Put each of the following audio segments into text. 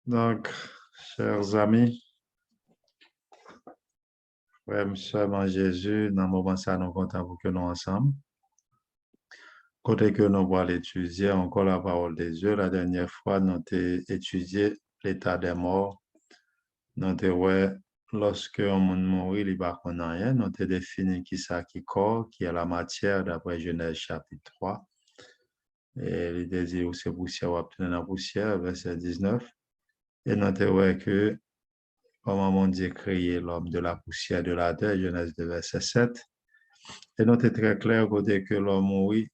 Donc, chers amis, frères et sœurs en Jésus, dans le moment ça, nous comptons pour que nous ensemble. Côté que nous allons étudier encore la parole des Dieu, la dernière fois, nous avons étudié l'état des morts. Nous avons lorsque un monde mourit, il n'y a pas rien. Nous avons défini qui ça qui corps, qui est la matière, d'après Genèse chapitre 3. Et l'idée dit où c'est poussière, ou obtenir la poussière, verset 19. Et nous avons que comment mon Dieu créé l'homme de la poussière de la terre, Genèse 2, verset 7. Et nous est très clair côté que l'homme mourit,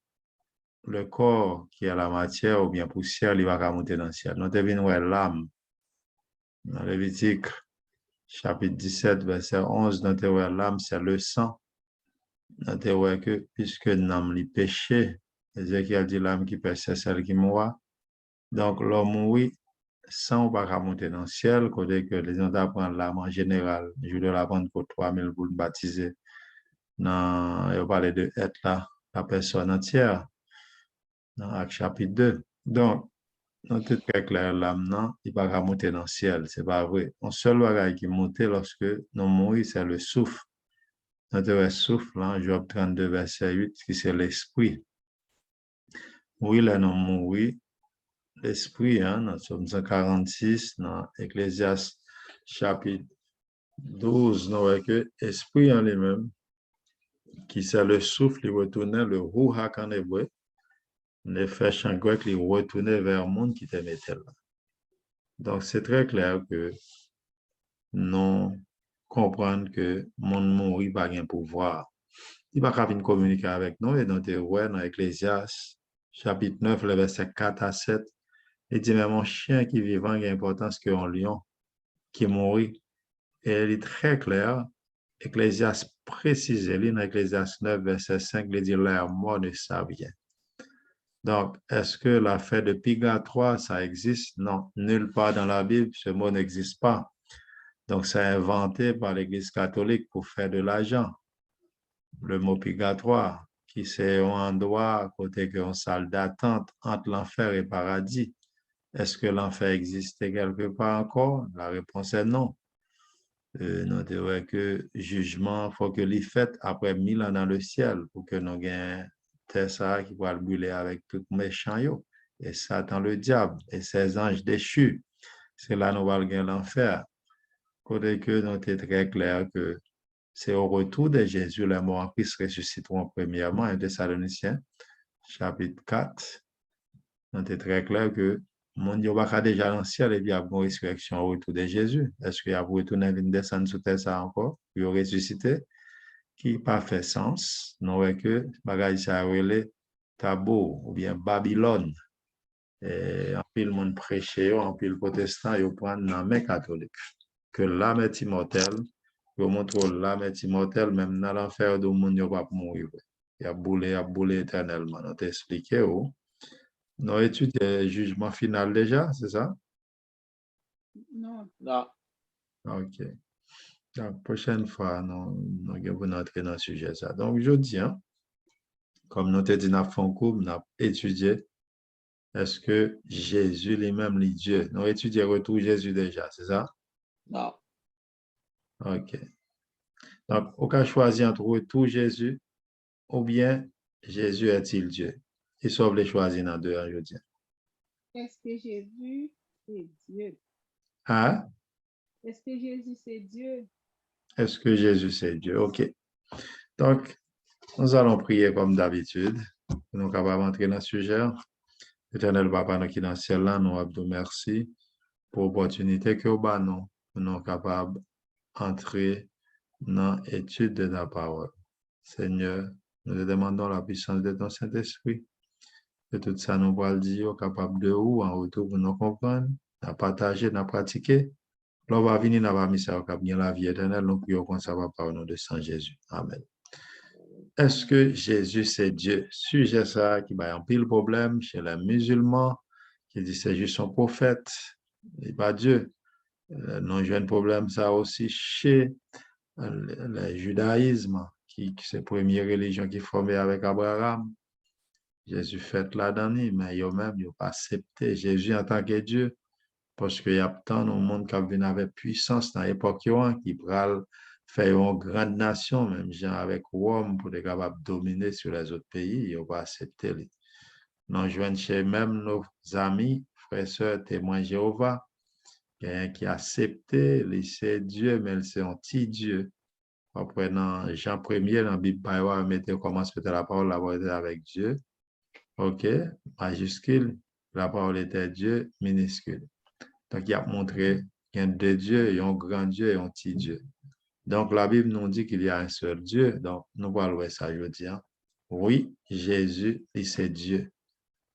le corps qui est la matière ou bien poussière, il va monter dans le ciel. Nous devons l'âme. Dans Lévitique, chapitre 17, verset 11, nous devons l'âme, c'est le sang. Nous devons que, puisque l'âme li péché, Ézéchiel dit l'âme qui pêche, c'est celle qui mourra. Donc, l'homme mourit sans pas monter dans le ciel, côté que les gens apprennent l'âme en général. Je dois l'apprendre pour 3000 pour le baptiser. Non, il parle de être là, la personne entière, dans Acte chapitre 2. Donc, nous sommes très clair, l'âme, non, il ne va pas monter dans le ciel, c'est pas vrai. Un seul bagage qui monte lorsque nous mourons, c'est le souffle. Notre souffle, hein, Job 32, verset 8, qui c'est l'esprit. Oui, là, nous mourons, l'esprit, hein, dans Somme 146, dans Ecclésiaste chapitre 12, nous voyons que l'esprit en lui-même, qui c'est le souffle, il retourne le ruach en hébreu, le fait en grec, il retourne vers le monde qui t'aimait là. Donc, c'est très clair que nous comprenons que le monde mourit pas un pouvoir. Il va pas venir communiquer avec nous, et dans Ecclésiaste, chapitre 9, le verset 4 à 7, il dit, mais mon chien qui vivant a importance qu'un lion qui mourit. Et il est très clair, Ecclésiaste précise, dans Ecclésiaste 9, verset 5, il dit, l'air mort ne savent rien. Donc, est-ce que l'affaire de purgatoire, ça existe? Non, nulle part dans la Bible, ce mot n'existe pas. Donc, c'est inventé par l'Église catholique pour faire de l'argent. Le mot purgatoire, qui c'est un endroit à côté qu'une salle d'attente entre l'enfer et le paradis. Est-ce que l'enfer existait quelque part encore? La réponse est non. Nous devons que jugement, il faut que l'y fait après 1000 ans dans le ciel pour que nous ayons Tessa qui va le brûler avec tout méchant. Et Satan le diable et ses anges déchus. C'est là que nous allons gagner l'enfer. Côté que nous sommes très clair que c'est au retour de Jésus, les morts en Christ ressusciteront premièrement, 1 Thessaloniciens, chapitre 4. Nous sommes très clair que mon Dieu va déjà dans le ciel et puis il y a une résurrection au retour de Jésus. Est-ce qu'il y a pour retourner venir descendre sur terre ça encore, puis ressusciter, qui n'a pas fait sens. Nous voyons que bagage ça relé tabou ou bien Babylone. Et en pile monde prêché, en pile protestant, ils prennent la main catholique. Que l'âme est immortelle, ils montrent l'âme est immortelle, même dans l'enfer du monde, il ne va pas mourir. Il a boulé éternellement. On t'a expliqué où. Nos études de jugement final déjà, c'est ça? Non. Non. OK. La prochaine fois, nous allons entrer dans le sujet. Ça. Donc, je dis, hein, comme nous t'ai dit, nous avons étudié, est-ce que Jésus lui-même, est Dieu? Nous avons étudié le retour Jésus déjà, c'est ça? Non. OK. Donc, aucun choisi entre retour Jésus ou bien Jésus est-il Dieu? Ils sauvent les choisis dans deux, je dis. Est-ce que Jésus, c'est Dieu? Hein? Est-ce que Jésus, c'est Dieu? Est-ce que Jésus c'est Dieu? OK. Donc, nous allons prier comme d'habitude. Nous sommes capables d'entrer dans le sujet. Éternel Papa, nous qui dans le ciel là, nous vous merci pour l'opportunité que vous avez nous, pour nous capables d'entrer dans l'étude de la parole. Seigneur, nous te demandons la puissance de ton Saint-Esprit. Que tout ça nous va le dire, capable de où, en retour pour nous comprendre, à partager, à pratiquer. L'on va venir dans la mission qui a bien la vie éternelle. Nous prions qu'on s'en va par au nom de Saint Jésus. Amen. Est-ce que Jésus c'est Dieu? Sujet ça qui va en pile problème chez les musulmans qui disent c'est juste son prophète, il n'est pas Dieu. Non, j'ai un problème ça aussi chez le judaïsme qui c'est la première religion qui est formée avec Abraham. Jésus fait là-dedans, mais eux-mêmes, ils n'ont pas accepté Jésus en tant que Dieu. Parce qu'il y a tant de monde qui vient avec puissance dans l'époque qui pral faire une grande nation, même gens avec Rome, pour être capable de dominer sur les autres pays, ils vont pas accepter. Nous joignent chez même nos amis, frères, sœurs, témoins Jéhovah, qui accepté, c'est Dieu, mais c'est un petit Dieu. Après, dans Jean 1er, dans la Bible, il mettait commence peut-être la parole avec Dieu. OK, majuscule, la parole était Dieu, minuscule. Donc, il a montré qu'il y a deux dieux, il y a un grand Dieu et un petit Dieu. Donc, la Bible nous dit qu'il y a un seul Dieu. Donc, nous parlons ça, je dis. Oui, Jésus, c'est Dieu.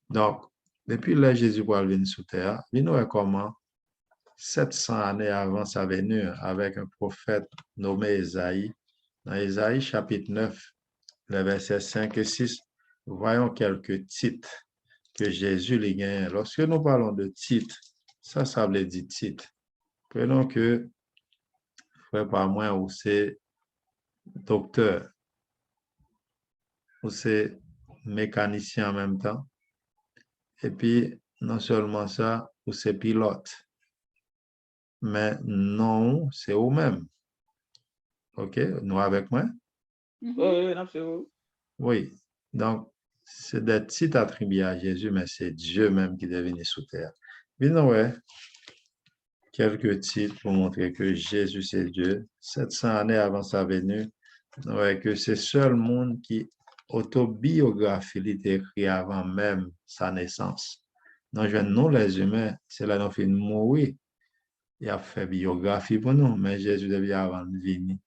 Donc, depuis là, Jésus va venir sur terre, il nous comment 700 années avant sa venue, avec un prophète nommé Esaïe. Dans Esaïe chapitre 9, les versets 5 et 6, voyons quelques titres que Jésus les gagne. Lorsque nous parlons de titres, ça veut dire titre. Prenons que, frère par moi, ou c'est docteur, ou c'est mécanicien en même temps. Et puis, non seulement ça, ou c'est pilote. Mais non, c'est vous-même. OK? Nous avec moi? Oui, absolument. Oui. Donc, c'est des titres attribués à Jésus, mais c'est Dieu même qui est venu sous terre. Puis, nous, ouais, quelques titres pour montrer que Jésus, c'est Dieu. 700 années avant sa venue, nous voyons que c'est seul monde qui autobiographie était écrit avant même sa naissance. Non, je nous, les humains, c'est là nous fait mourir. Il a fait biographie pour nous, mais Jésus devait avant de venir.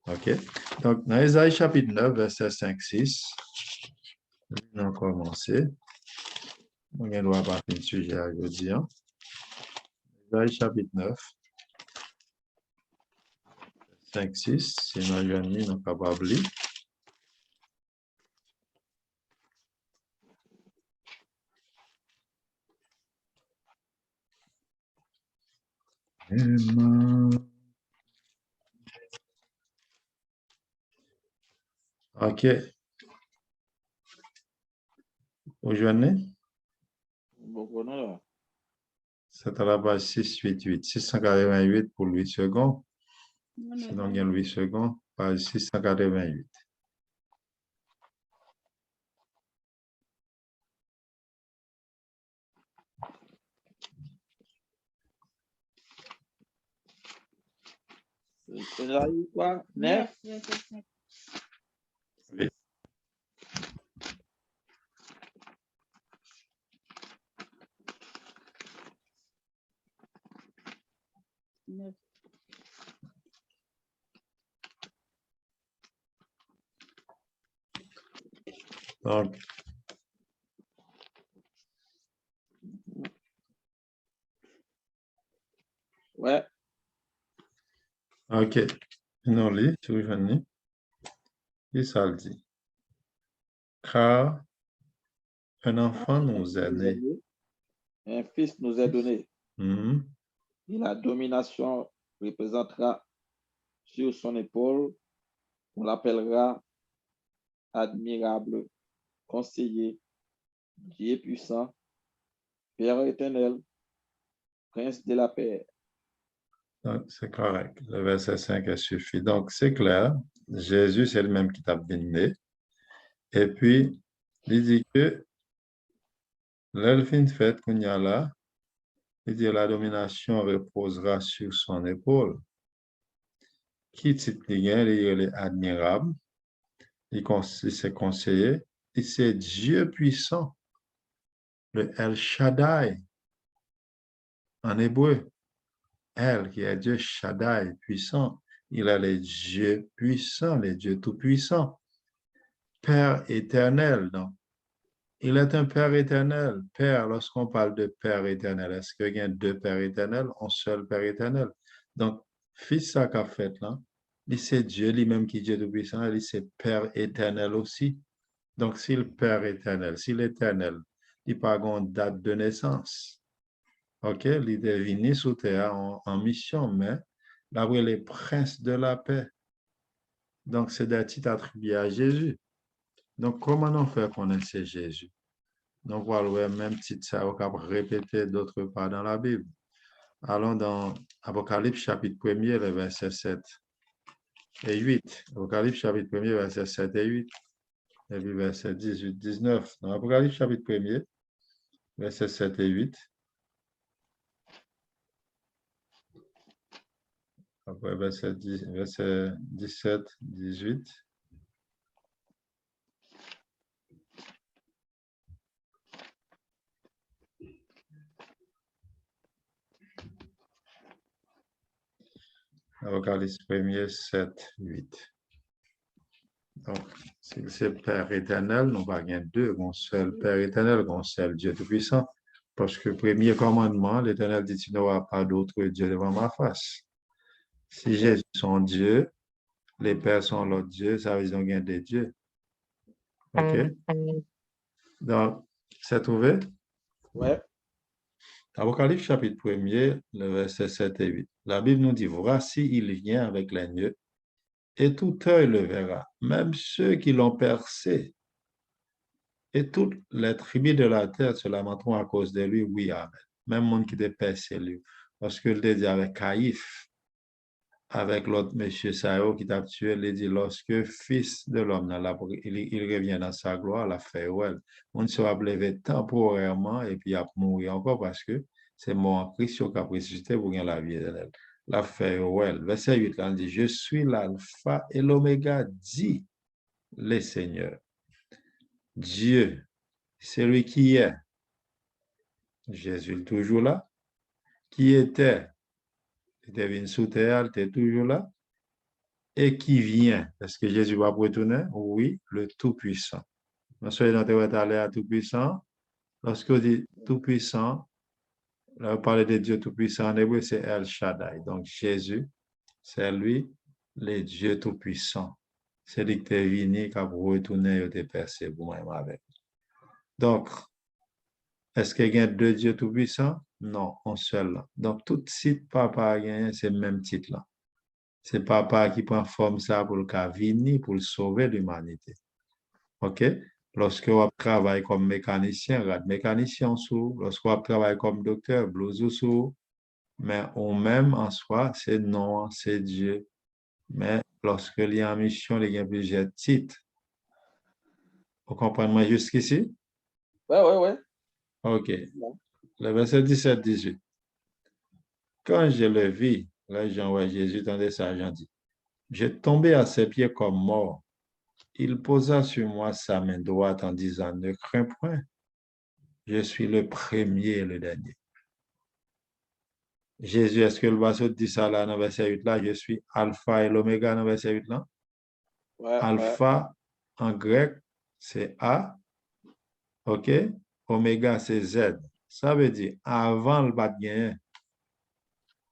OK? Donc, dans Isaïe chapitre 9, verset 5-6, on a commencé. On ne doit pas finir le sujet aujourd'hui. Isaïe chapitre 9, 5-6, sinon je n'ai pas capable de lire. OK. Aujourd'hui, Bon, là. c'est à la page 688. 688 pour 8 secondes. Sinon, il y a 8 secondes. Page 688. Isaïe quoi? 9? Oui. Donc, Ouais. OK. Nous lit, si vous venez. Et ça le dit. Car un enfant nous est né. Un fils nous est donné. Mhm. Et la domination représentera sur son épaule. On l'appellera admirable, conseiller, Dieu puissant, Père éternel, Prince de la paix. Donc, c'est correct. Le verset 5 suffit. Donc, c'est clair. Jésus, c'est le même qui t'a béni. Et puis, il dit que l'elfine fête qu'on y a là, il dit la domination reposera sur son épaule. Qui titre il est admirable, il s'est conseillé, et c'est Dieu puissant, le El Shaddai en hébreu. El qui est Dieu Shaddai, puissant, il est le Dieu puissant, le Dieu tout-puissant. Père éternel, donc. Il est un Père éternel. Père, lorsqu'on parle de Père éternel, est-ce qu'il y a deux Pères éternels, un seul Père éternel? Donc, Fils ça qu'a fait là, c'est Dieu lui-même qui est Dieu tout-puissant, il c'est Père éternel aussi. Donc, si le Père éternel, si l'éternel, il n'a pas une date de naissance, OK, il est venu sous terre en mission, mais là où il est prince de la paix. Donc, c'est des titres attribués à Jésus. Donc, comment on fait connaître Jésus? Donc, voilà, même titre ça, on peut répéter d'autre part dans la Bible. Allons dans Apocalypse chapitre 1er, les versets 7 et 8. Apocalypse chapitre 1er, versets 7 et 8. Et puis versets 18, 19. Dans Apocalypse chapitre 1er, versets 7 et 8. Après verset 17, 18. Apocalypse 1er, 7, 8. Donc, si c'est Père éternel, nous pas deux, un seul Père éternel, un seul Dieu Tout-Puissant. Parce que premier commandement, l'Éternel dit, tu n'auras pas d'autre Dieu devant ma face. Si Jésus son Dieu, les pères sont l'autre Dieu, ça veut dire qu'il y a des dieux. OK? Donc, c'est trouvé? Ouais. Apocalypse chapitre 1er, le verset 7 et 8. La Bible nous dit, voici, il vient avec l'agneau, et tout œil le verra, même ceux qui l'ont percé. Et toutes les tribus de la terre se lamenteront à cause de lui, oui, amen. Même monde qui était percé lui. Parce que le dit avec Caïphe, avec l'autre monsieur Sao qui t'a tué, il dit, lorsque fils de l'homme, il revient dans sa gloire, la farewell. On sera levé temporairement et puis il a mourir encore parce que c'est mon Christ qui a ressuscité pour gagner la vie éternelle. La farewell. Verset 8, là, on dit, je suis l'alpha et l'oméga, dit le Seigneur. Dieu, c'est lui qui est. Jésus est toujours là. Qui était, il était venu sous terre, il était toujours là. Et qui vient. Est-ce que Jésus va retourner? Oui, le Tout-Puissant. Lorsque nous sommes allés à Tout-Puissant, lorsque on dit Tout-Puissant, là, on parle de Dieu Tout-Puissant en hébreu, c'est El Shaddai. Donc Jésus, c'est lui, le Dieu Tout-Puissant. C'est lui qui est venu, qui a retourné et qui est percé pour moi avec. Donc, est-ce qu'il y a deux dieux Tout-Puissants? Non, un seul. Donc, tout site papa a gagné, c'est le même titre là. C'est papa qui prend forme ça pour le cas venir pour sauver l'humanité. OK? Lorsque on travaille comme mécanicien, rad mécanicien sous. Lorsque on travaille comme docteur, blouse sous. Mais on même en soi, c'est non, c'est Dieu. Mais lorsque il y a une mission, il y a plusieurs titres. Vous comprenez jusqu'ici? Ouais. OK. Bon. Le verset 17-18. Quand je le vis, là, j'en vois Jésus dans des sages, dit, j'ai tombé à ses pieds comme mort. Il posa sur moi sa main droite en disant, ne crains point, je suis le premier et le dernier. Jésus, est-ce que le verset dit ça là dans le verset 8 là? Je suis alpha et l'oméga dans le verset 8 là? Ouais. Alpha en grec, c'est A, OK? Oméga, c'est Z. Ça veut dire, avant le bat gain,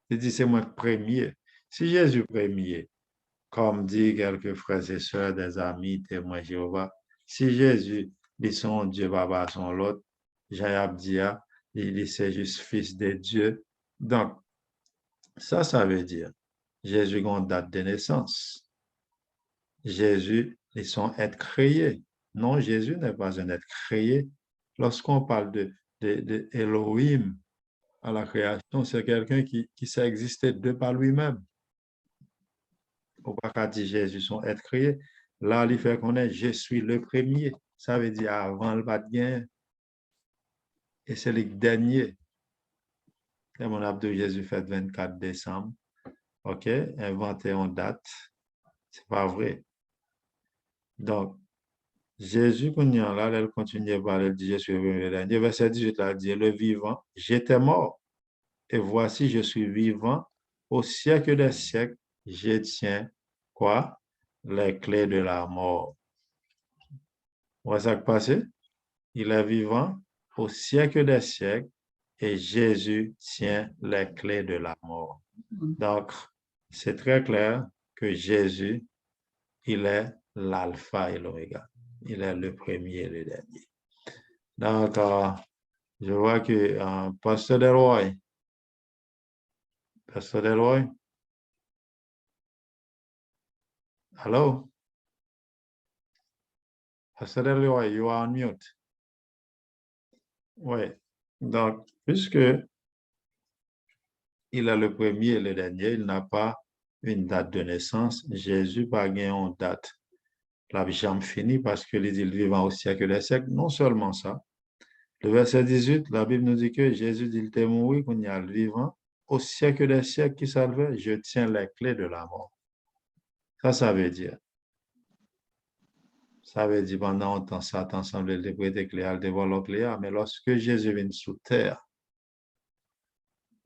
il dit, c'est moi premier. Si Jésus premier, comme dit quelques frères et sœurs, des amis, témoins Jéhovah, si Jésus dit son Dieu, Papa, son l'autre, Jean-Abdia, il dit c'est juste fils de Dieu. Donc, ça veut dire, Jésus a une date de naissance. Jésus, ils sont être créés. Non, Jésus n'est pas un être créé. Lorsqu'on parle de Elohim à la création, c'est quelqu'un qui s'est existé de par lui-même. Au pas dire Jésus son être créé. Là, il fait connaître, je suis le premier. Ça veut dire avant le pas de gain. Et c'est le dernier. Et mon abdou Jésus fait 24 décembre. OK? Inventé en date. C'est pas vrai. Donc, Jésus, quand il là, elle continue à parler, elle dit, je suis le dernier. Verset 18, là, elle dit, le vivant, j'étais mort. Et voici, je suis vivant. Au siècle des siècles, je tiens quoi? Les clés de la mort. Voilà ça qui passe. Il est vivant au siècle des siècles et Jésus tient les clés de la mort. Donc, c'est très clair que Jésus, il est l'alpha et l'oméga. Il est le premier et le dernier. Donc, je vois que Pasteur Delroy, hello? Pasteur Delroy, you are on mute. Oui. Donc, puisque il est le premier et le dernier. Il n'a pas une date de naissance. Jésus n'a pas une date. La jamais fini parce que il dit vivant au siècle des siècles. Non seulement ça. Le verset 18, la Bible nous dit que Jésus dit, il était mort, qu'on y a le vivant. Au siècle des siècles qui salvait, je tiens les clés de la mort. Ça veut dire. Ça veut dire, pendant longtemps, Satan semblait le prêter clé, à devoir le clé, mais lorsque Jésus vient sous terre,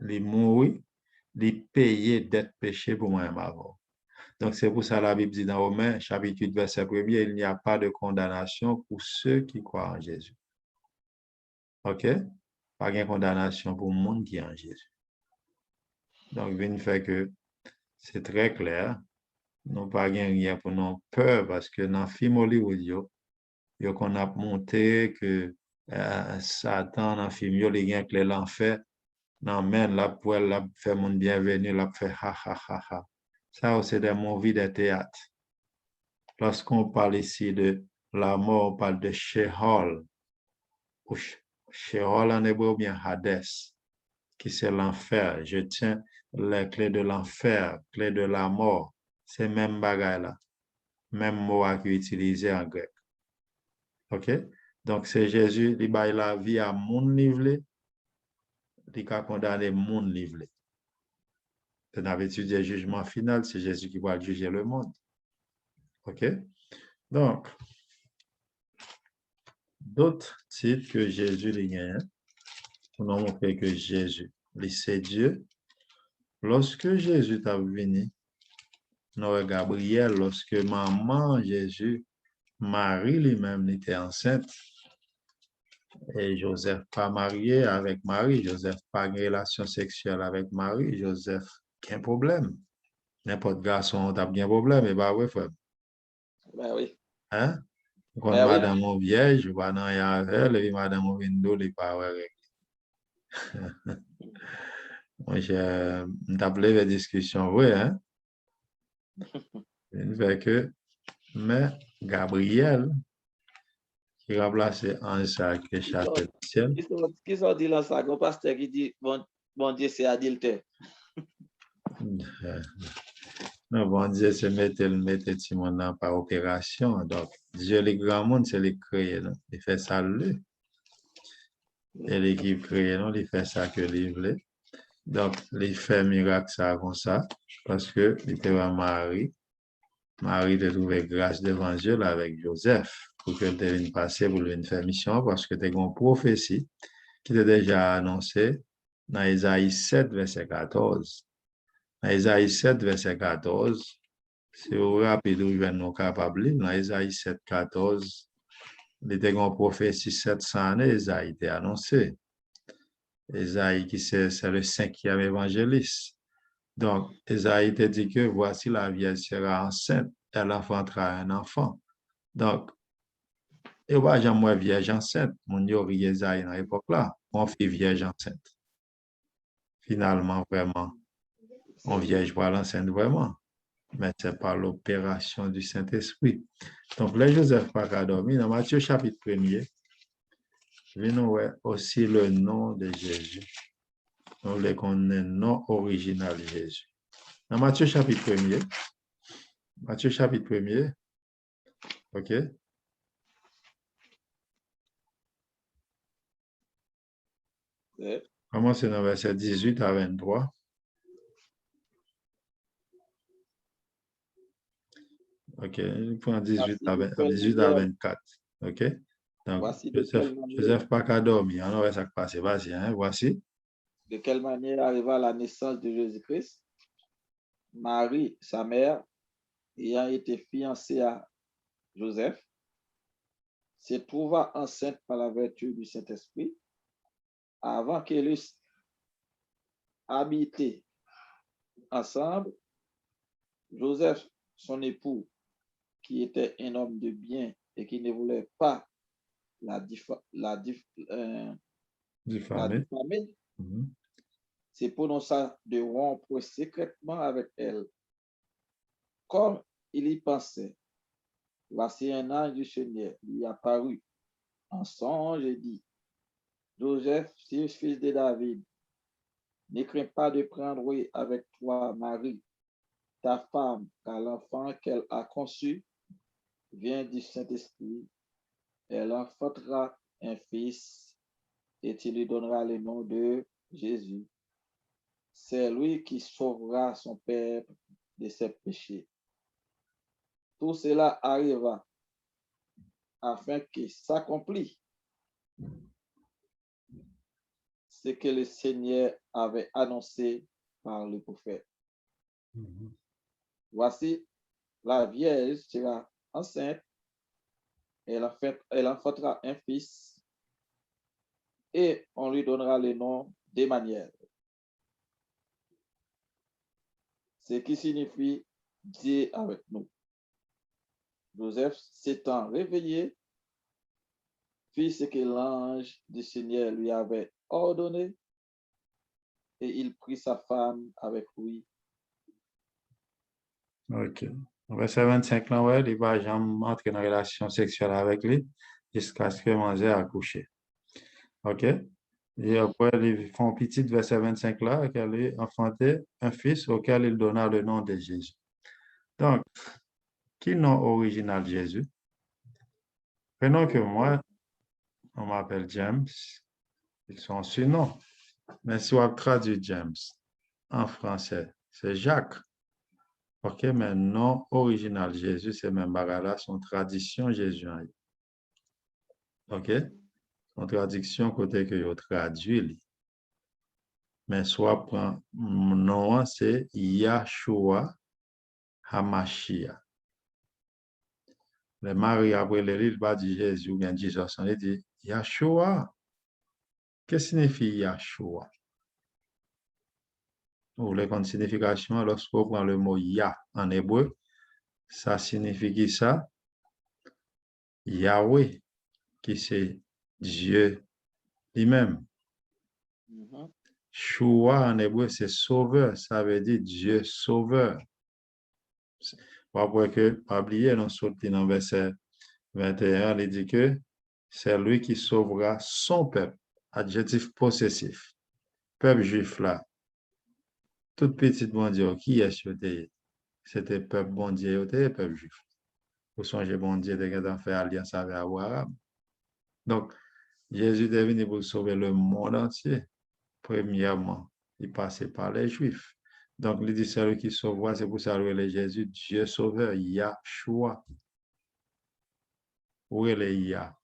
il mourit, il payait d'être péché pour moi et ma mort. Donc, c'est pour ça la Bible dit dans Romains, chapitre 8, verset 1er, il n'y a pas de condamnation pour ceux qui croient en Jésus. OK? Pas de condamnation pour le monde qui est en Jésus. Donc, il fait que c'est très clair. Nous pas rien pour nous peur parce que dans le film Hollywood, qu'on a monté que Satan dans le film, il y a que l'enfer. Non, mais là, pour la faire mon bienvenu, là, fait ha ha ha ha. Ça, c'est des movies de théâtre. Lorsqu'on parle ici de la mort, on parle de Sheol. Sheol en hébreu, bien Hadès, qui c'est l'enfer. Je tiens les clés de l'enfer, clés de la mort. C'est même bagaille là. Même mot qui est utilisé en grec. OK? Donc, c'est Jésus, il baille la vie à mon nivelé, il a condamné mon nivelé. On avait étudié le jugement final, c'est Jésus qui va juger le monde. OK? Donc, d'autres titres que Jésus les gagne, pour nous montrer que Jésus, c'est Dieu. Lorsque Jésus est venu, nous Gabriel, lorsque maman Jésus, Marie lui-même était enceinte, et Joseph pas marié avec Marie, Joseph pas une relation sexuelle avec Marie, Joseph, aucun problème. N'importe garçon a bien problème, et bah oui, frère. Ben oui. Hein? Quand Ben oui. madame est vierge, je vais dans elle, et madame est window, il pas avec. Moi, j'ai appelé la discussion, oui, hein? Il fait que, mais Gabriel, qui remplaçait Ange sacré, chassé du ciel. Qui sont dit là ça? Un pasteur qui dit, bon Dieu, c'est adultère. Non, bon Dieu, c'est mettre Timon par opération. Donc, Dieu, les grands mondes, c'est les créer. Il fait ça, lui. Et l'équipe créée, non, il fait ça que lui voulait. Donc, il fait miracle ça comme ça, parce que il était à Marie. Marie de trouver grâce devant Dieu là, avec Joseph, pour qu'elle devienne passer pour lui faire mission, parce que c'était une prophétie qui était déjà annoncée dans Isaïe 7, verset 14. Dans Isaïe 7, verset 14, si vous rapide, vous êtes capable, dans Isaïe 7, 14, il était une prophétie 700 années, Isaïe était annoncé. Isaïe, qui c'est le cinquième évangéliste. Donc, Isaïe te dit que voici la Vierge sera enceinte, elle enfantera un enfant. Donc, et moi, j'aime vierge enceinte. Mon Dieu, Isaïe dans l'époque là, on fait vierge enceinte. Finalement, vraiment, on vierge pas l'enceinte vraiment, mais c'est par l'opération du Saint-Esprit. Donc, là, Joseph pas qu'à dormir. Dans Matthieu chapitre 1er, nous aussi le nom de Jésus. Nous le connaissons, nom original de Jésus. Dans Matthieu chapitre 1er, OK? Ouais. Commencez dans verset 18 à 23. OK, je prends 18 à 24. OK? Donc, Voici de quelle Joseph manière, pas qu'à dormir. On va ça passer. Vas-y, hein? Voici. de quelle manière arriva la naissance de Jésus-Christ. Marie, sa mère, ayant été fiancée à Joseph, se trouva enceinte par la vertu du Saint-Esprit avant qu'elle eussent habité ensemble. Joseph, son époux, qui était un homme de bien et qui ne voulait pas la Diffamé. diffamer, Mhm. se prononça de rompre secrètement avec elle. Comme il y pensait, voici un ange du Seigneur lui apparut en songe et dit, Joseph, fils de David, Ne crains pas de prendre avec toi Marie, ta femme, car l'enfant qu'elle a conçu vient du Saint-Esprit. Elle enfantera un fils et tu lui donneras le nom de Jésus. C'est lui qui sauvera son peuple de ses péchés. Tout cela arriva afin que s'accomplisse ce que le Seigneur avait annoncé par le prophète. Voici, la Vierge sera enceinte, elle enfantera un fils et on lui donnera le nom d'Emmanuel, ce qui signifie Dieu avec nous. Joseph s'étant réveillé, fit ce que l'ange du Seigneur lui avait ordonné et il prit sa femme avec lui. OK. Verset 25, là, ouais, il va jamais entrer en relation sexuelle avec lui jusqu'à ce que manger accouché. OK? Et après, ils font petit verset 25 là, qu'elle ait enfanté un fils auquel il donna le nom de Jésus. Donc, qui nom original Jésus? Prenons que moi, on m'appelle James, ils sont surnoms. Mais si on traduit James en français, c'est Jacques. OK, mais nom original Jésus, c'est même bagarre son tradition Jésus. OK? Son traduction côté que yo traduit. Mais soit prend nom, c'est Yahshua Hamashiach. Le mari après le il va dire Jésus, bien Jésus, il dit Yahshua. Qu'est-ce que signifie Yahshua? Vous voulez une signification, lorsqu'on prend le mot Yah en hébreu, ça signifie qui ça? Yahweh, qui c'est Dieu lui-même. Shua en hébreu, c'est sauveur, ça veut dire Dieu sauveur. Après que, pas oublier, on sortit dans verset 21, il dit que c'est lui qui sauvera son peuple, adjectif possessif. Peuple juif là, toute petite bon Dieu, qui est-ce que c'était peuple bon Dieu, peuple juif. Vous songez bon Dieu de faire alliance avec Abraham. Donc, Jésus est venu pour sauver le monde entier. Premièrement, il passait par les Juifs. Donc, il dit celui qui sauvera, c'est pour saluer le Jésus, Dieu sauveur, Yahshua. Où est le Yah?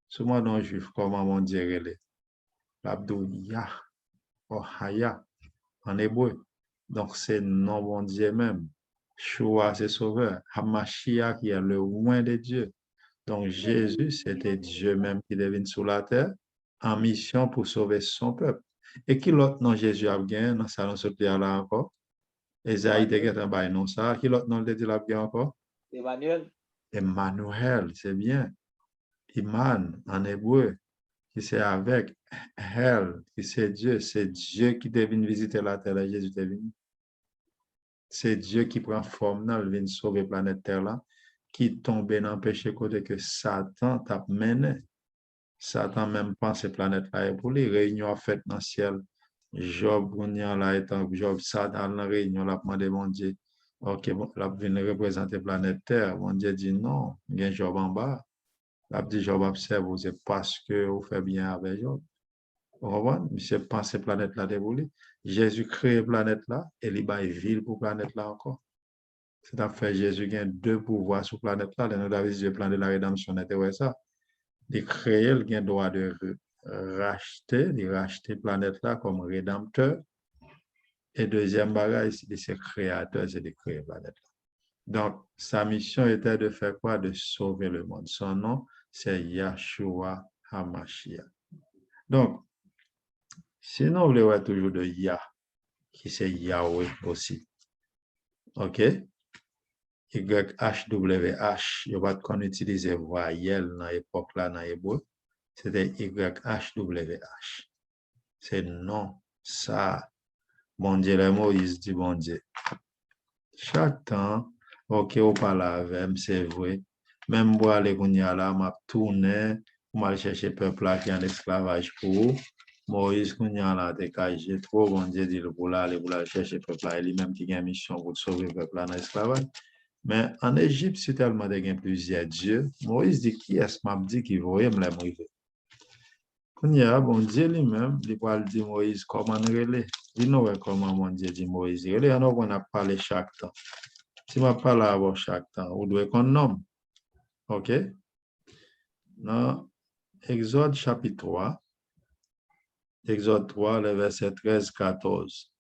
Souvent dans les Juifs, comment on dirait les? L'abdou Yah, ou Haya, en hébreu. Donc, c'est non bon Dieu même. Shua, c'est sauveur. Hamashiach, qui est le loin de Dieu. Donc, Jésus, c'était Dieu même qui devine sur la terre en mission pour sauver son peuple. Et qui l'autre nom Jésus a gagné dans sa là encore? Esaïe de en non ça. Qui l'autre nom de Dieu a gagné encore? Emmanuel. Emmanuel, c'est bien. Iman en hébreu, qui c'est avec Hel, qui c'est Dieu qui devine visiter la terre, et Jésus devine. C'est Dieu qui prend forme, là, il vient sauver la planète Terre là, qui tombe dans le péché côté que Satan t'a mené. Satan même pense que planète là est pour lui. Réunion faite dans le ciel. Job, là, étant Job, Satan dans la réunion, l'a demandé, mon Dieu, ok, bon, là, vient représenter planète Terre. Mon Dieu dit non, il y a Job en bas. Là, dit Job observe, c'est parce que vous faites bien avec Job. Vous comprenez? Monsieur pense que planète là est pour lui. Jésus crée planète là et il a une ville pour planète là encore. C'est à fait Jésus a deux pouvoirs sur planète là. Nous avons vu le plan de la rédemption, c'était ça. Il crée, il a le droit de racheter planète là comme rédempteur. Et deuxième bagage, c'est créateur, c'est de créer planète là. Donc, sa mission était de faire quoi? De sauver le monde. Son nom, c'est Yahshua Hamashiach. Donc, sinon, vous voulez toujours de Yah, qui c'est Yahweh aussi. OK? YHWH, il va qu'on utiliser voyelle dans l'époque là dans l'hébreu, c'était YHWH. C'est non, ça, bon Dieu, le Moïse dit bon Dieu. Chaque temps, ok, on parle avec, c'est vrai, même pour aller là, m'a tourné, pour aller chercher peuple là qui est en esclavage pour Moïse, qu'on y a là, j'ai trop, bon Dieu dit, pour là, aller pour la chercher le peuple là, lui-même qui a une mission pour sauver le peuple là dans l'esclavage. Mais en Égypte, c'est tellement de plusieurs dieux. Moïse dit, qui est-ce m'a dit qui voyait me la mourir? Quand il y a bon Dieu lui-même, il va dire Moïse comment relais. Il nous comment mon Dieu dit Moïse. Il y a on a parlé chaque temps. Si je parle avant chaque temps, on doit qu'on nomme. OK? Dans Exode chapitre 3, Exode 3, le verset 13-14.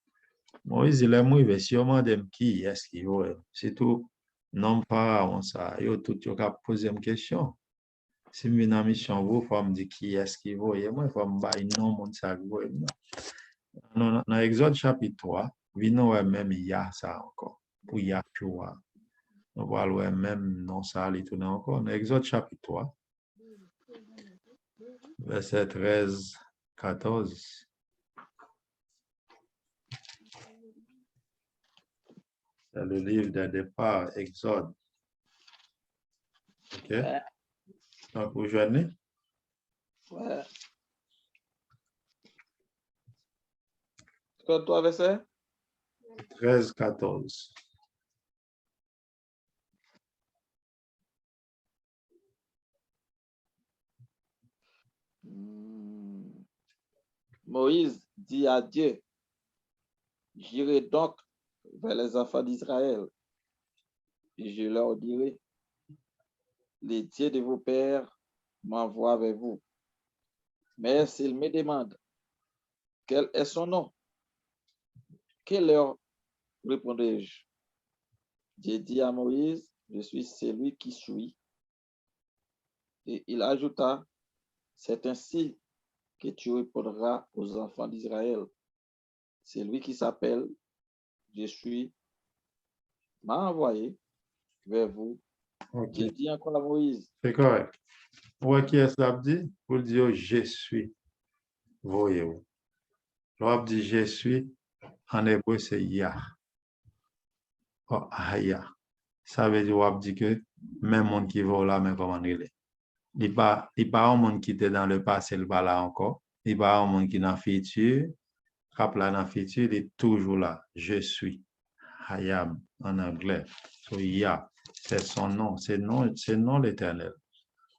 Moïse, il est mouillé. Si on m'a dit qui est-ce qu'il voit? C'est tout. Non pas on ça. Il y a tout qui a posé une question. Si je suis en mission, il faut me dire qui est-ce qu'il voit. Moi, il faut me dire non, mon ça voit. Dans Exode chapitre 3, il y a même Yah ça encore. Pour Yahshua. On va voir même non ça, il tourne encore. Dans Exode chapitre 3, verset 13-14. C'est le livre de départ, Exode. OK? Ouais. Donc, vous joignez? Ouais. 33 verset? 13-14. Moïse dit à Dieu, j'irai donc vers les enfants d'Israël et je leur dirai, les dieux de vos pères m'envoient vers vous. Mais s'ils me demandent quel est son nom, que leur répondrai-je? J'ai dit à Moïse, je suis celui qui suis. Et il ajouta, c'est ainsi que tu répondras aux enfants d'Israël. Celui qui s'appelle, je suis, m'a envoyé vers vous. OK. J'ai dit encore à Moïse, C'est correct. Où qui est-ce que dit? Pour dire je suis. Voyez-vous. L'on dit je suis, en hébreu, c'est Yah. Oh, Aya. Ça veut dire, on dit que même monde qui va là, mais comment il est. Il n'y a pas un monde qui était dans le passé, il n'est pas là encore. Il n'y a pas un monde qui est dans le futur. Cap là dans le futur, il est toujours là. Je suis. I am en anglais. So, Yah. C'est son nom. C'est non l'éternel.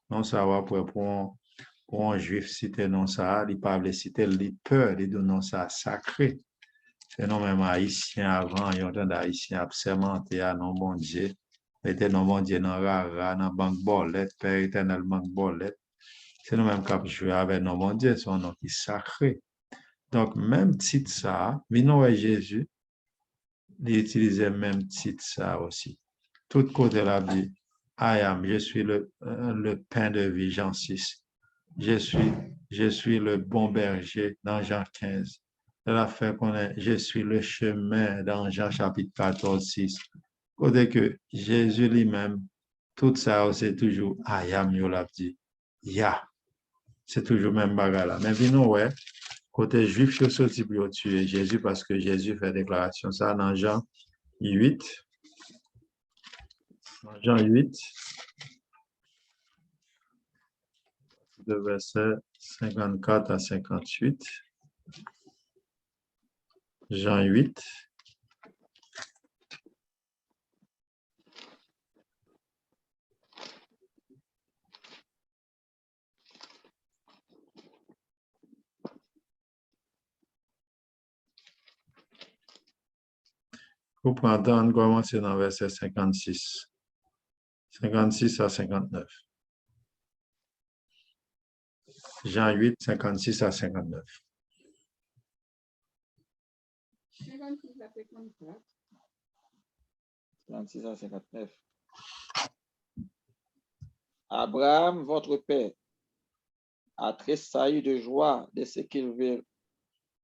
Non, ça va pour un juif citer non ça, il parle citer il peur, il donne non ça sacré. C'est non même haïtien avant, il y a un haïtien absémenté à non bon Dieu. Était non bon Dieu dans rara, dans banque bolette, Père éternel banque bolette. C'est nous même qui jouer avec non bon Dieu, son nom qui est sacré. Donc, même titre ça, mais non, Jésus, il utilisait même titre ça aussi. Tout côté la vie, I am, je suis le pain de vie, Jean 6. Je suis le bon berger dans Jean 15. De la fait qu'on est, je suis le chemin dans Jean chapitre 14, 6. Côté que Jésus lui-même, tout ça, c'est toujours I am, you l'a dit. Yeah. C'est toujours même bagarre là. Mais puis nous, ouais, côté juif, je suis sorti pour tuer Jésus parce que Jésus fait déclaration ça dans Jean 8. Dans Jean 8, de verset 54 à 58. Jean 8. Vous prenez, on commence dans le verset 56. 56 à 59. Jean 8, 56 à 59. 56 à 54. 26 à 59. Abraham, votre père, a tressailli de joie de ce qu'il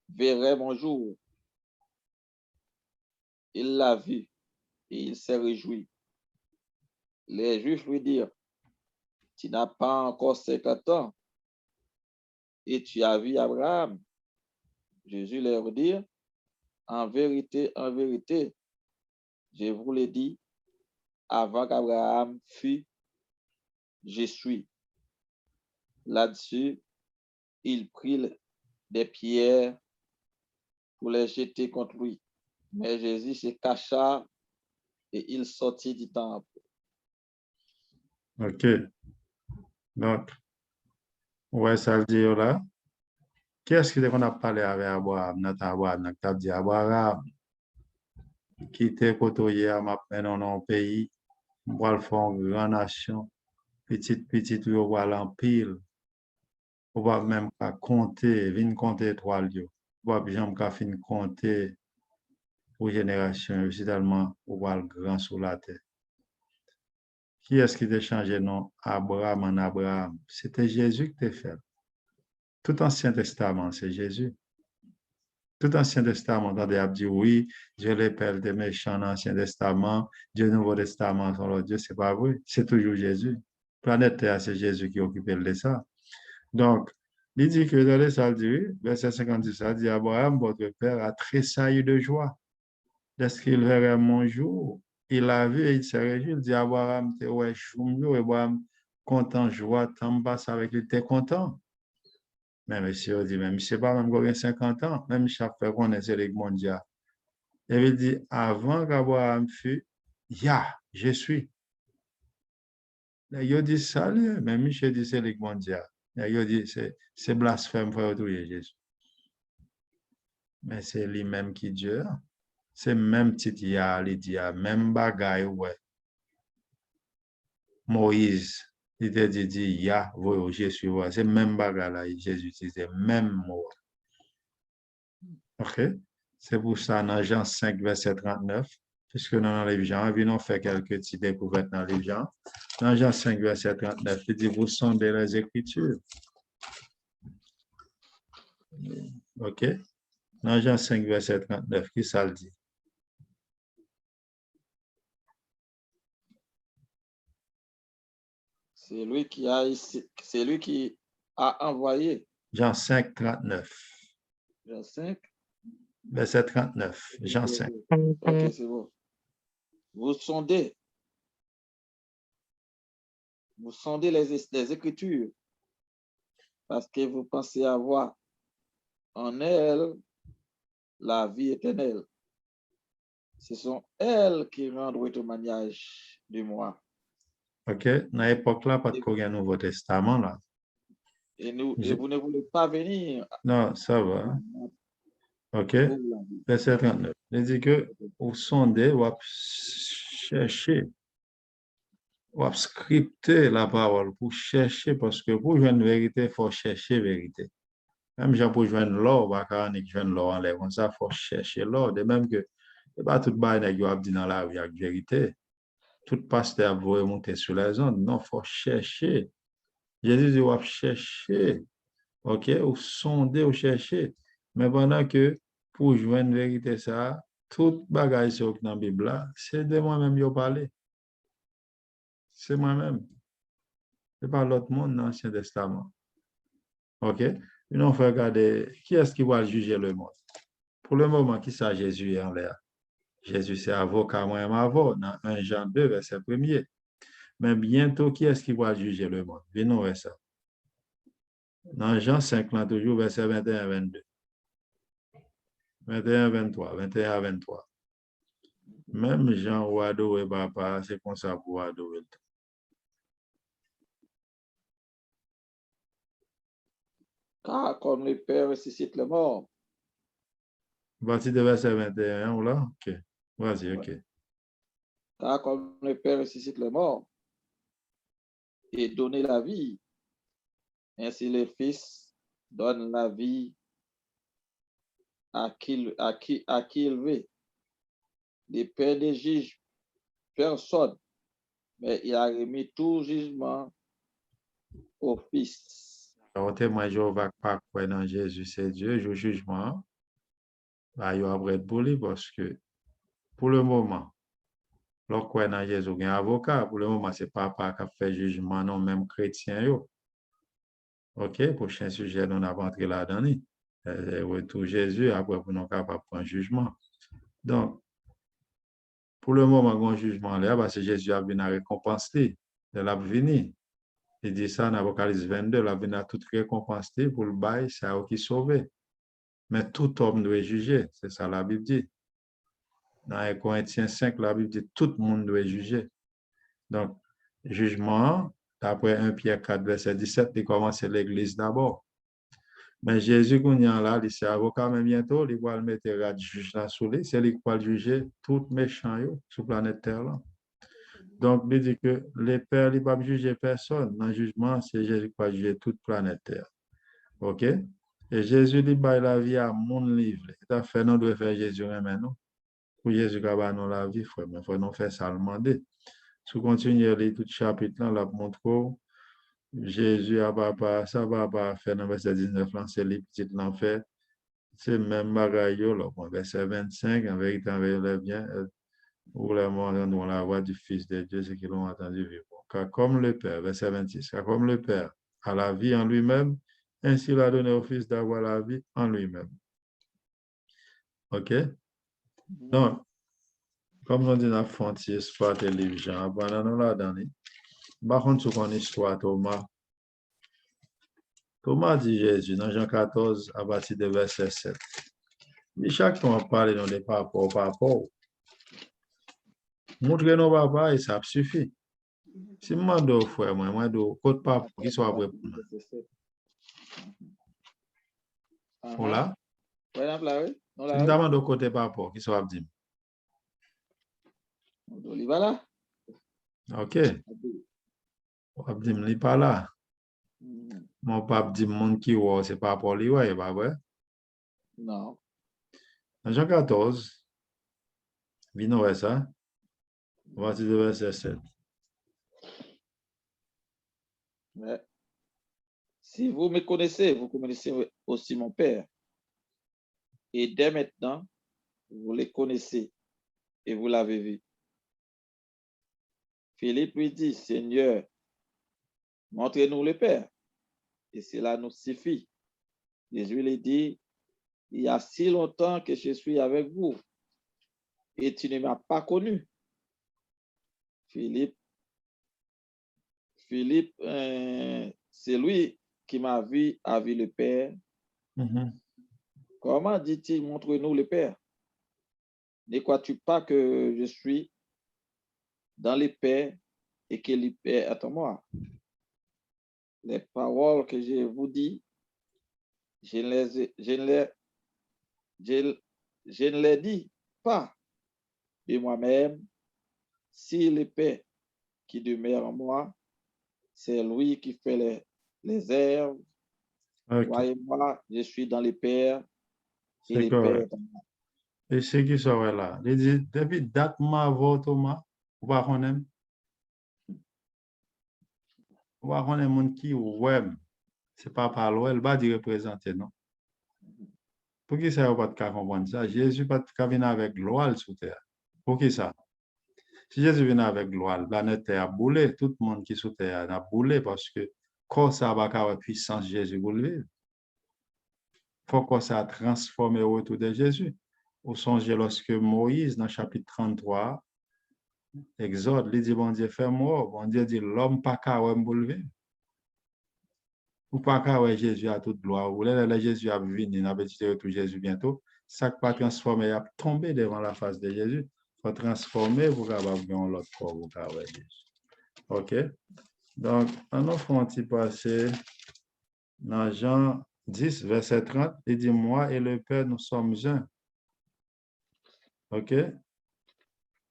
verrait mon jour. Il l'a vu et il s'est réjoui. Les Juifs lui dirent, tu n'as pas encore 50 ans et tu as vu Abraham. Jésus leur dit, en vérité, je vous l'ai dit, avant qu'Abraham fût, je suis. Là-dessus, il prit des pierres pour les jeter contre lui. Mais Jésus se cacha et il sortit du temple. OK. Donc, ouais, ça veut dire là. Qu'est-ce qu'on a parlé avec Abraham? Notre Abraham, nous avons dit Abraham, qui était côtoyé à ma peine dans un pays, on va le faire une grande nation, petit, on va l'empile, on va même pas compter, venir compter 3 lieux. On va bien fin compter pour génération, aussi tellement on va le grand sur la terre. Qui est-ce qui t'a changé nom Abraham en Abraham? C'était Jésus qui t'a fait. Tout Ancien Testament, c'est Jésus. Tout Ancien Testament, on a dit oui, Dieu les pères des méchants dans l'Ancien Testament, Dieu Nouveau Testament, son leur Dieu, c'est pas vrai. C'est toujours Jésus. Planète Terre, c'est Jésus qui occupe de ça. Donc, il dit que dans les salles du verset 56, ça dit Abraham, votre père, a tressailli de joie. Lorsqu'il verrait mon jour, il a vu et il s'est réjoui. Il dit Abraham, t'es ouais, choumio, Abraham, content, joie, t'en passe avec lui, t'es content. Mais monsieur dit, même je ne sais pas, même quand 50 ans, même chaque fois qu'on est sur les mondiales. Il veut dire, avant qu'Abraham fût, je suis. Il dit ça, même Michel dit c'est les mondiales. Il dit, c'est blasphème pour retrouver Jésus. Mais c'est lui-même qui Dieu. C'est même petit il dit, même bagaille, ouais. Moïse, il te dit, voyez, je suis, ouais. C'est même bagaille là, Jésus utilisait même mot. OK? C'est pour ça, dans Jean 5, verset 39, puisque dans les gens, on fait quelques petites découvertes dans les gens. Dans Jean 5, verset 39, il dit, vous sondez les Écritures. OK? Dans Jean 5, verset 39, qui ça le dit? C'est lui qui a envoyé. Jean 5, 39. Jean 5. Verset 39. Jean 5. OK, c'est bon. Vous sondez les Écritures parce que vous pensez avoir en elles la vie éternelle. Ce sont elles qui rendent le témoignage de moi. OK? Dans l'époque là, pas de quoi Nouveau Testament là. Et vous ne voulez pas venir. Non, ça va. OK? Verset 39. Il dit que vous sondez, vous cherchez, vous scripter la parole pour chercher, parce que pour jouer une vérité, il faut chercher la vérité. Même pour jouer l'or, il faut jouer l'or en l'air. Comme ça, il faut chercher l'or. De même que, ce n'est pas tout le monde qui a dit dans la vie avec vérité. Tout pasteur vous remonter sur les ondes. Non, il faut chercher. Jésus dit, vous chercher. OK? Vous sondez, vous cherchez. Mais pendant que, pour jouer une vérité, ça, tout bagage dans la Bible, c'est de moi-même qui parle. C'est moi-même. Ce n'est pas l'autre monde dans l'Ancien Testament. OK? Nous, on fait regarder qui est-ce qui va juger le monde. Pour le moment, qui ça Jésus est en l'air? Jésus, c'est avocat, moi-même avocat, dans 1 Jean 2, verset 1er. Mais bientôt, qui est-ce qui va juger le monde? Venons vers ça. Dans Jean 5, là, toujours, verset 21 22. 21 23, 21 à 23. Même Jean ou adorer papa, c'est comme ça pour adorer. Car comme le Père ressuscite le mort. Partie de verset 21, ou là? OK. Vas-y, OK. Car comme le Père ressuscite le mort et donne la vie, ainsi le Fils donne la vie à qui il veut. Le Père ne juge personne, mais il a remis tout jugement au Fils. Alors, témoin Jéhovah pas quoi dans Jésus, c'est Dieu, je jugement. Bah, il va être pour lui parce que pour le moment, lorsque quoi dans Jésus, il y a un avocat. Pour le moment, c'est papa qui fait jugement, non, même chrétien. Yo. OK, prochain sujet, nous n'avons pas entré là-dedans. Retour Jésus, après, pour nous capables de prendre jugement. Donc, pour le moment, un jugement là, parce que Jésus a venu à récompenser de la venue. Il dit ça dans Apocalypse 22, la venue à toute récompenser pour le bail, c'est à qui sauver. Mais tout homme doit juger. C'est ça la Bible dit. Dans 1 Corinthiens 5, la Bible dit tout le monde doit juger. Donc, jugement, d'après 1 Pierre 4, verset 17, il commence l'Église d'abord. Mais Jésus, qu'on y a là, il s'est avocat, mais bientôt, il va le mettre à juge là sous lui, c'est lui qui va juger tout méchant sur la planète Terre là. Donc, il dit que les pères, ils ne vont pas juger personne. Dans le jugement, c'est Jésus qui va juger toute planète Terre. OK? Et Jésus dit, bah, la vie à mon livre. C'est à fait, nous devons faire Jésus maintenant. Pour Jésus qui va nous la vie, frère, mais il faut nous faire ça le demander. Si vous continuez à lire tout le chapitre là, la montre Jésus a pas, ça va pas faire dans verset 19 là, c'est les petites l'enfer. C'est même bagaille là, verset 25, en vérité, en vérité, bien, ou les morts dans la voix du Fils de Dieu, ceux qui l'ont entendu vivre. Car comme le Père, verset 26, car comme le Père a la vie en lui-même, ainsi il a donné au Fils d'avoir la vie en lui-même. OK? Donc, comme on dit dans Fonti, histoire télévision, pendant nous la donné. Par contre, sur une histoire, Thomas dit Jésus dans Jean 14, à partir de verset 7. Et chaque fois on parle de par rapport. Montrez-nous papa et ça suffit. Si moi dois frère, moi dois côté papa qui soit prêt pour moi. Voilà. Si me demande côté papa qui soit dit. OK. Papa dit me pas là. Mon papa dit monde qui ouais, c'est pas pour lui ouais, pas vrai? Non. Dans Jean 14, vino ouais ça. À partir de verset 7. Mais si vous me connaissez, vous connaissez aussi mon Père. Et dès maintenant, vous les connaissez et vous l'avez vu. Philippe lui dit, Seigneur, montrez-nous le Père, et cela nous suffit. Jésus lui dit, il y a si longtemps que je suis avec vous, et tu ne m'as pas connu. Philippe, c'est lui qui m'a vu, a vu le Père. Comment dit-il, montre-nous le Père? Ne crois-tu pas que je suis dans le Père et que le Père est en moi? Les paroles que je vous dis, je ne les dis pas de moi-même. Si le Père qui demeure en moi, c'est lui qui fait les œuvres. Okay. Voyez-moi, je suis dans le Père et le Père est en moi. Et ce qui serait là, il dit, depuis date ma voix, Thomas, ou pas qu'on aime? Ou pas qu'on aime monde qui ouais, c'est pas par l'eau, elle va dire représenter, non? Pour qui ça, va pas comprendre ça? Jésus pas de venir avec gloire sur terre. Pour qui ça? Si Jésus vient avec gloire, la planète Terre a boulé, tout le monde qui est sur terre a boulé parce que quand ça va avoir puissance Jésus pour le vivre. Faut que ça a transformé autour de Jésus. Au songez lorsque Moïse, dans le chapitre 33, Exode, il dit, bon Dieu, fais-moi. Bon Dieu dit, l'homme pas qu'à me lever. Ou pas qu'à Jésus a toute gloire. Ou là, Jésus a venu, il a petit retour Jésus bientôt. Ça pas transformé, il a tombé devant la face de Jésus. Il faut transformer pour avoir l'autre corps pour Jésus. OK? Donc, on offre un petit passé dans Jean 10, verset 30. Il dit, moi et le Père, nous sommes un. OK?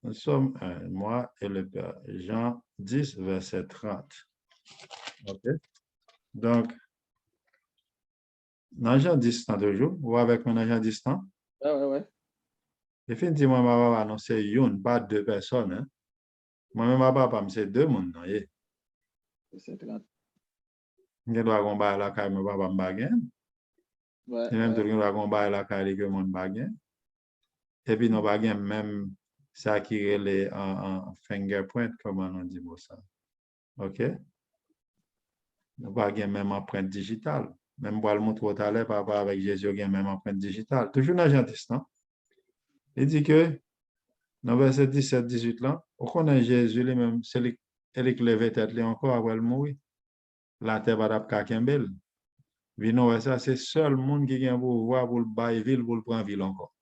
Nous sommes un, moi et le Père. Jean 10, verset 30. OK? Donc, dans Jean 10 temps toujours, ou avec mon agent distant, Ouais. définitivement, je vais annoncer une, pas deux personnes. Hein? Moi-même, je ne vais pas c'est deux personnes. Verset 30. Je dois avoir la caille, je ne vais pas me baguer. Et même tout le monde doit avoir la caille, que je ne baguer. Et puis, nous baguer même ça qui est en fingerprint, comment on dit ça. OK? Nous baguer même empreinte digitale. Même pour le montrer tout à l'heure, par rapport avec Jésus, il y a même empreinte digitale. Toujours dans Jean distant. Il dit que, dans verset 17-18 là, on connaît Jésus lui-même, c'est lui qui lève tête encore après le mourir. La terre va d'abord Kembel. Vino, ouais, ça, c'est seul monde qui a un pouvoir pour le bailler ville, pour le prendre ville encore.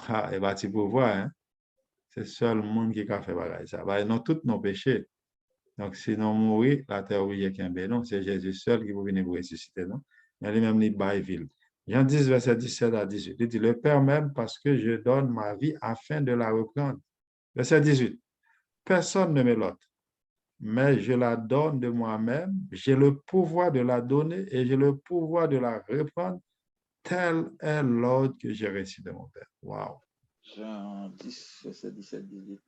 Ah, et bah, tu pouvoir, hein? C'est seul monde qui a fait bagay ça. Bah, non, tous nos péchés. Donc, sinon, mourir, la terre où il y a qu'un non, c'est Jésus seul qui peut venir vous ressusciter, non? Mais lui-même, il baille ville. Jean 10, verset 17 à 18. Il dit, le Père même, parce que je donne ma vie afin de la reprendre. Verset 18. Personne ne me l'ôte, mais je la donne de moi-même. J'ai le pouvoir de la donner et j'ai le pouvoir de la reprendre. Tel est l'ordre que j'ai reçu de mon Père. Wow. Jean 10, verset 17, 18.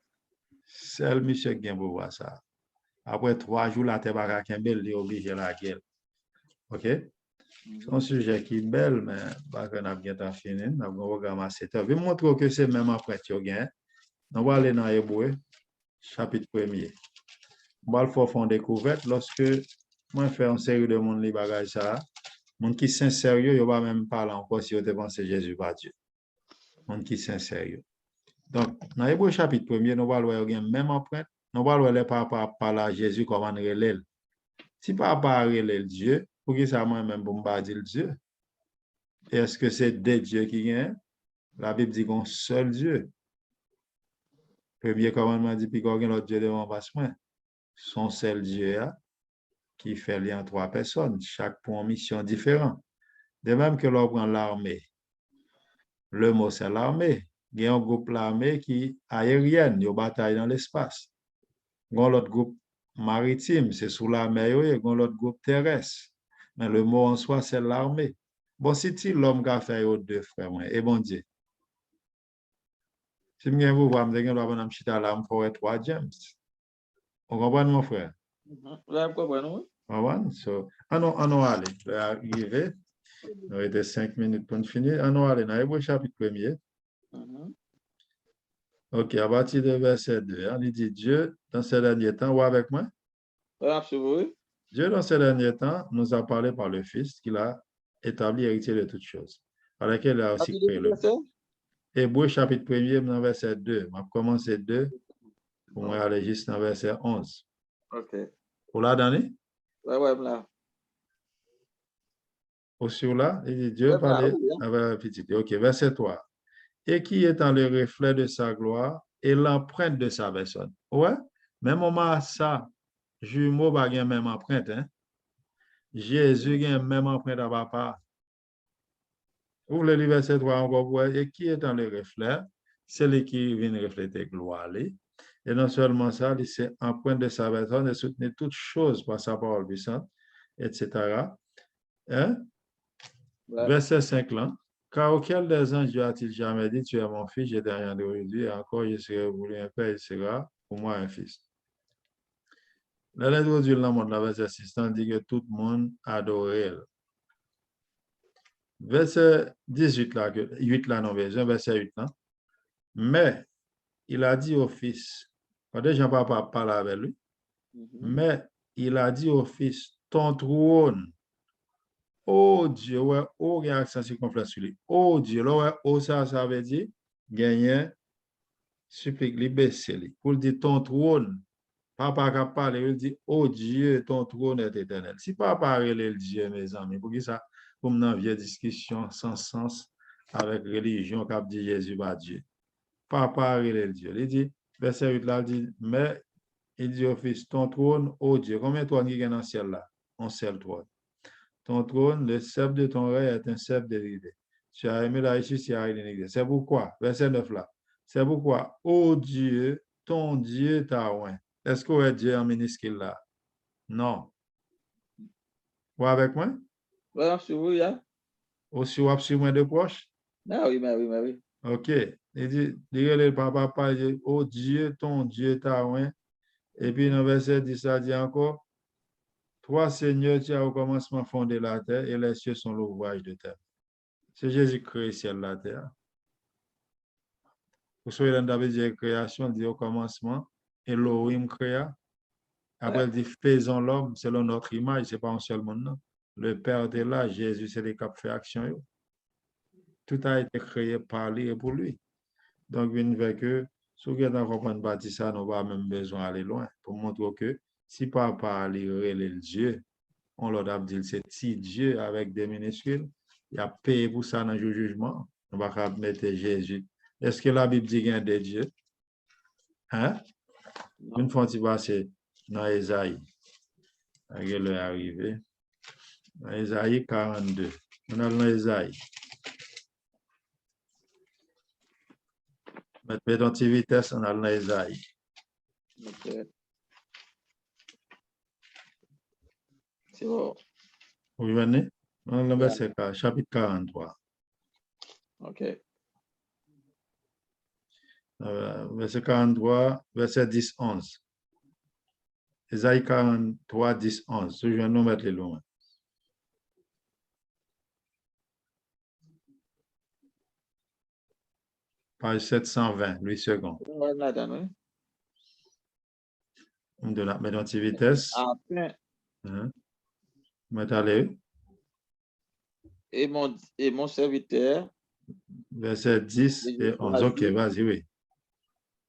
Seul monsieur qui a pouvoir ça. Après 3 jours, la terre va il est obligé la guerre. OK? C'est un sujet qui est bel, mais pas qu'on a bien fini. Nous avons un programme à 7 heures. Je vais montrer que c'est même après que tu as. On va aller dans Hébreu, chapitre 1er. On va le faire en découverte lorsque moi je fais une série de monde qui bagage ça. Monde qui sont sérieux, il va même parler encore si vous te pensez Jésus pas Dieu. Monde qui sont sérieux. Donc, dans Hébreu chapitre 1er, nous allons voir même empreinte. Nous allons voir les papas parler à Jésus comme on relève. Si papa relève Dieu, pour qui ça moi-même pour me dire Dieu? Est-ce que c'est des dieux qui viennent? La Bible dit qu'on seul Dieu. Premier commandement dit, puis qu'on a l'autre Dieu devant passement. Son seul Dieu qui fait lien 3 personnes, chaque pour une mission différente. De même que l'on prend l'armée. Le mot, c'est l'armée. Il y a un groupe l'armée qui aérienne, il bataille dans l'espace. Il y a l'autre groupe maritime, c'est sous la mer, il y a l'autre groupe terrestre. Mais le mot en soi, c'est l'armée. Bon, si l'homme qui a fait aux deux frères, et bon Dieu. Si je vous vois, je vais vous chita là, je vais 3 James. Vous comprenez, mon frère? Là, pourquoi non? So, allons aller. Je vais arriver. Il reste 5 minutes pour finir. Allons aller dans Hébreu chapitre 1er. OK, à partir de verset 2, il dit Dieu, dans ces derniers temps, ou avec moi? Absolument. Dieu, dans ces derniers temps, nous a parlé par le Fils qu'il a établi héritier de toutes choses, par lequel il a aussi créé le monde. Hébreu chapitre 1er, dans verset 2. Je vais commencer 2 pour moi aller juste dans verset 11. OK. Vous l'avez donné? Ouais, là. Au là, il dit Dieu parlait avec un petit. OK, verset 3. Et qui est dans le reflet de sa gloire et l'empreinte de sa personne. Ouais, même au moment ça, jumeau va gagner même empreinte. Hein? Jésus gagne même empreinte à papa. Ouvrez le verset 3 encore. Et qui est dans le reflet, c'est lui qui vient refléter gloire. Et non seulement ça, c'est empreinte de sa personne et soutenir toutes choses par sa parole puissante, etc. Hein? Ouais. Verset 5 là. Car auquel des anges a-t-il jamais dit, tu es mon fils, j'ai rien de aujourd'hui, et encore je serai voulu un père, il sera pour moi un fils. Là, l'introduit dans le monde, la verset 6, dit que tout le monde adorait. Verset 18 là, 8 là, non, verset 8 là. Mais il a dit au fils, déjà papa parle avec lui, mais il a dit au fils, ton trône, oh Dieu, ouais, oh, il y a un accent circonflexe sur lui. Oh Dieu, là, ouais, oh, ça veut dire, gagner, supplique, libérer. Pour dire ton trône, papa a parlé, il dit, oh Dieu, ton trône est éternel. Si papa a le Dieu, mes amis, pour qui ça, comme dans une vieille discussion sans sens avec religion, qui dit Jésus va Dieu. Papa a le Dieu. Il dit, verset 8 là, il dit, mais il dit au fils, ton trône, oh Dieu, combien de trônes qui est dans le ciel là? Un seul trône. Ton trône, le sceptre de ton règne est un sceptre dérivé. Tu as aimé la justice, tu as aimé. C'est pourquoi, verset 9 là, c'est pourquoi, oh Dieu, ton Dieu t'a oint. Est-ce qu'on est Dieu en minuscule là? Non. Vous avec moi? Oui, absolument. Aussi, vous sur moi de proche? Ah oui, mais oui. OK. Il dit, le papa, il dit, oh Dieu, ton Dieu t'a oint. Et puis, dans le verset 10, ça dit encore, toi, Seigneur, tu as au commencement fondé la terre et les cieux sont l'ouvrage de terre. C'est Jésus qui crée le ciel et la terre. Vous savez, dans David dit création, dit au commencement, Elohim créa. Après, il dit faisons l'homme selon notre image, ce n'est pas un seul monde. Non. Le Père était là, Jésus, c'est les qui fait action. Tout a été créé par lui et pour lui. Donc, une fois que, si vous avez compris ça, nous n'avons pas même besoin d'aller loin pour montrer que si papa a le Dieu, on l'a dit, c'est petit Dieu avec des minuscules. Il a payé pour ça dans le jugement. On va pas mettre Jésus. Est-ce que la Bible dit qu'il y a des dieux? Hein? Une fois tu vas, c'est dans Ésaïe. Elle est arrivée. Dans Ésaïe 42. On a dans Ésaïe. Mettez dans vitesse, on a dans Ésaïe. Ok. C'est bon. Vous venez? On a le verset chapitre 43. Ok. Verset 43, verset 10, 11. Ésaïe 43, 10, 11. Je vais nous mettre les loin. Page 720, 8 secondes. On donne la vitesse. Afin, Mettez-les. et mon serviteur, Verset 10 et 11. Ok, vas-y, oui.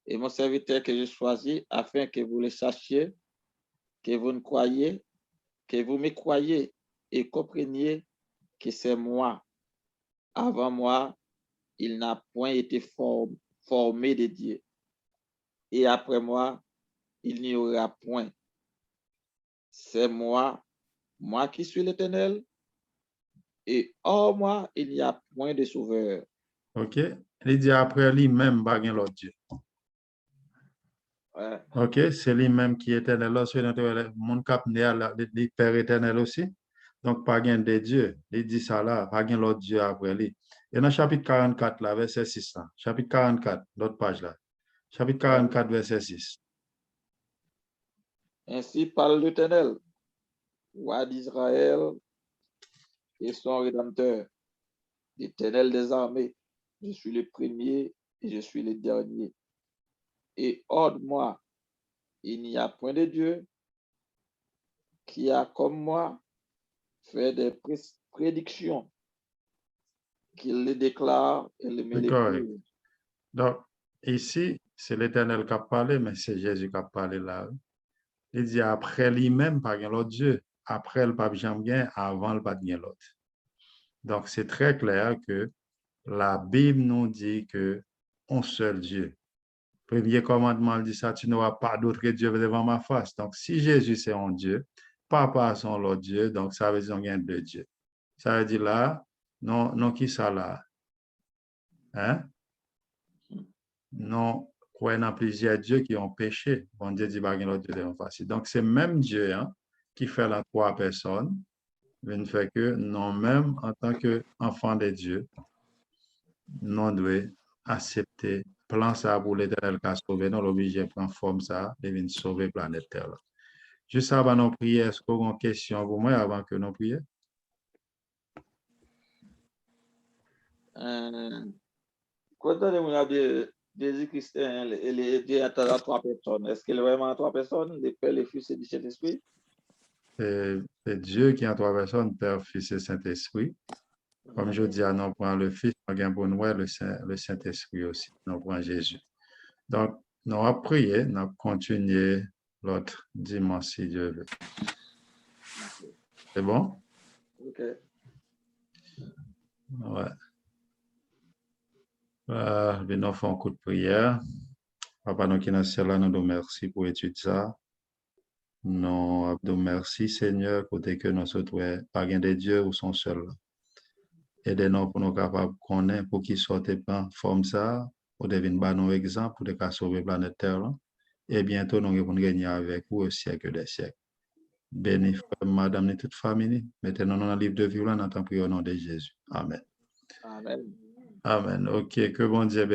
et mon serviteur que je choisis, afin que vous le sachiez, que vous me croyez et compreniez que c'est moi. Avant moi, il n'a point été formé de Dieu. Et après moi, il n'y aura point. C'est moi qui suis l'Éternel. Et hors moi, il n'y a point de sauveur. Ok. Il dit après lui-même, pas l'autre Dieu. Ouais. Ok, c'est lui-même qui est éternel. Lorsque le monde cap le Père éternel aussi. Donc, pas gain de Dieu. Il dit ça là, pas gain l'autre Dieu après lui. Et dans chapitre 44, là, verset 6, là. Chapitre 44, l'autre page là. Chapitre 44, verset 6. Ainsi parle l'Éternel, roi d'Israël et son rédempteur, l'Éternel des armées. Je suis le premier et je suis le dernier. Et hors de moi, il n'y a point de Dieu qui a comme moi fait des prédictions, qu'il les déclare et les met les Correct. Donc, ici, c'est l'Éternel qui a parlé, mais c'est Jésus qui a parlé là. Il dit après lui-même, pas l'autre Dieu. Après le pape Jean-Bien, avant le pape l'autre. Donc, c'est très clair que la Bible nous dit que un seul Dieu. Premier commandement dit ça, tu n'auras pas d'autre Dieu devant ma face. Donc, si Jésus c'est un Dieu, papa son l'autre Dieu, donc ça veut dire qu'il y a deux dieux. Ça veut dire là, non, qui ça là? Hein? Non, quoi, il y a plusieurs dieux qui ont péché. Bon Dieu dit, bah, il y a l'autre Dieu devant ma face. Donc, c'est même Dieu hein, qui fait la trois personnes, mais ne fait que non, même en tant qu'enfant de Dieu, non doit accepter plan ça pour l'Éternel qui a sauvé, non l'obligé prendre forme ça, et venir sauver la planète Terre. Juste avant nos prières, est-ce que vous avez une question pour moi avant que nous prions? Quand on a Jésus-Christ, il est à trois personnes. Est-ce qu'il est vraiment à trois personnes, le Père, le Fils et le Saint-Esprit? C'est Dieu qui a trois personnes, Père, Fils et Saint-Esprit. Comme je dis, nous prenons le Fils, nous avons le Saint-Esprit aussi, nous prenons Jésus. Donc, nous allons prier, nous allons continuer l'autre dimanche si Dieu veut. C'est bon? Ok. Ouais. Nous faisons un coup de prière. Papa, nous qui sommes dans le ciel, nous merci pour étudier ça. Nous merci, Seigneur, côté que nous sommes pas de Dieu ou son seul. Aidez-nous pour nous capables de connaître, pour qu'ils sortent pas forme ça, pour devenir nos exemples, pour de sauver la planète Terre. Et bientôt, nous allons gagner avec vous au siècle des siècles. Béni, madame et toute famille. Mettez-nous dans le livre de vie, là, nous t'en prions au nom de Jésus. Amen. Amen. Amen. OK, que bon Dieu